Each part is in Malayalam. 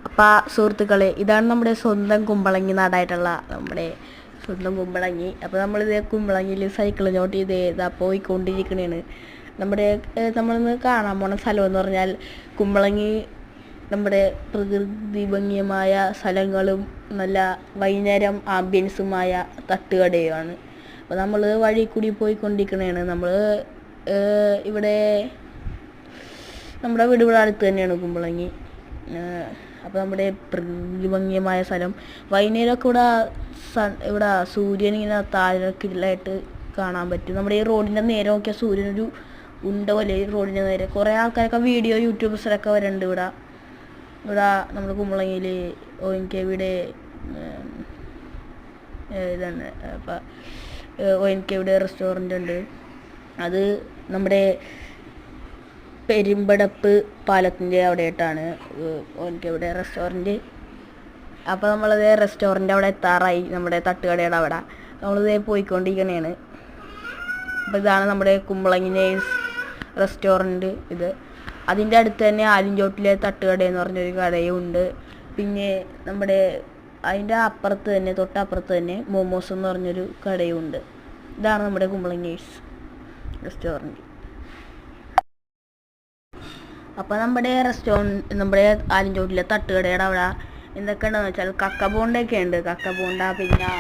അപ്പോൾ സുഹൃത്തുക്കളെ, ഇതാണ് നമ്മുടെ സ്വന്തം കുമ്പളങ്ങി നാടായിട്ടുള്ള നമ്മുടെ സ്വന്തം കുമ്പളങ്ങി. അപ്പോൾ നമ്മളിത് കുമ്പളങ്ങിയിൽ സൈക്കിൾ ചോട്ടി ഇതാ പോയിക്കൊണ്ടിരിക്കണേണ്. നമ്മളിന്ന് കാണാൻ പോണ സ്ഥലം എന്ന് പറഞ്ഞാൽ കുമ്പളങ്ങി നമ്മുടെ പ്രകൃതി ഭംഗിയമായ സ്ഥലങ്ങളും നല്ല വൈകുന്നേരം ആംബിയൻസുമായ തട്ടുകടയുമാണ്. അപ്പോൾ നമ്മൾ വഴി കൂടി പോയിക്കൊണ്ടിരിക്കണേണ്. നമ്മൾ ഇവിടെ നമ്മുടെ വീട് അടുത്ത് തന്നെയാണ് കുമ്പളങ്ങി. അപ്പോൾ നമ്മുടെ പ്രകൃതി ഭംഗിയമായ സ്ഥലം വൈകുന്നേരമൊക്കെ ഇവിടെ സൂര്യൻ ഇങ്ങനെ താഴേക്കിലായിട്ട് കാണാൻ പറ്റും. നമ്മുടെ ഈ റോഡിൻ്റെ നേരെ നോക്കിയാൽ സൂര്യനൊരു ഉണ്ട പോലെ റോഡിൻ്റെ നേരെ. കുറേ ആൾക്കാരൊക്കെ യൂട്യൂബേഴ്സൊക്കെ വരുന്നുണ്ട് ഇവിടെ നമ്മുടെ കുമ്പളങ്ങിയിൽ ONKVയുടെ ഇതാണ്. അപ്പം ONKVയുടെ റെസ്റ്റോറൻ്റ് ഉണ്ട്. അത് നമ്മുടെ പെരുമ്പടപ്പ് പാലത്തിൻ്റെ അവിടെയായിട്ടാണ് ONKVയുടെ റെസ്റ്റോറൻറ്റ്. അപ്പോൾ നമ്മളത് റെസ്റ്റോറൻ്റ് അവിടെ എത്താറായി, നമ്മുടെ തട്ടുകടയുടെ അവിടെ. നമ്മളിതേ പോയിക്കൊണ്ടിരിക്കണേണ്. അപ്പോൾ ഇതാണ് നമ്മുടെ കുമ്പളങ്ങി നേഴ്സ് റെസ്റ്റോറൻറ്റ്. അതിൻ്റെ അടുത്ത് തന്നെ ആലിൻചോട്ടിലെ തട്ടുകട എന്ന് പറഞ്ഞൊരു കടയും ഉണ്ട്. പിന്നെ അതിൻ്റെ അപ്പുറത്ത് തന്നെ തൊട്ടപ്പുറത്ത് തന്നെ മോമോസ് എന്ന് പറഞ്ഞൊരു കടയും ഉണ്ട്. ഇതാണ് നമ്മുടെ കുമ്പളങ്ങി നേഴ്സ് റെസ്റ്റോറൻറ്റ്. അപ്പോൾ നമ്മുടെ ആലിൻചോട്ടിലെ തട്ടുകടയുടെ അവിടെ എന്തൊക്കെയുണ്ടെന്ന് വെച്ചാൽ കക്ക ബോണ്ടയൊക്കെ ഉണ്ട്. കക്ക ബോണ്ട, പിന്നെ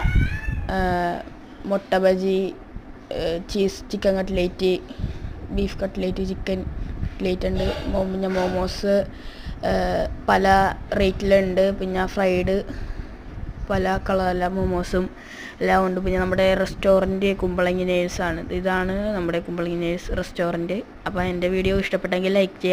മുട്ട bajji, chicken cutlet, beef cutlet, chicken cutlet ഉണ്ട്. പിന്നെ മോമോസ് പല റേറ്റിലുണ്ട്. പിന്നെ ഫ്രൈഡ് പല കളറുള്ള മോമോസും എല്ലാം ഉണ്ട്. പിന്നെ നമ്മുടെ റെസ്റ്റോറൻറ്റ് കുമ്പളങ്ങി നേഴ്സാണ്. ഇതാണ് നമ്മുടെ കുമ്പളങ്ങി നേഴ്സ് റെസ്റ്റോറൻറ്റ്. അപ്പോൾ എൻ്റെ വീഡിയോ ഇഷ്ടപ്പെട്ടെങ്കിൽ ലൈക്ക് ചെയ്യുക.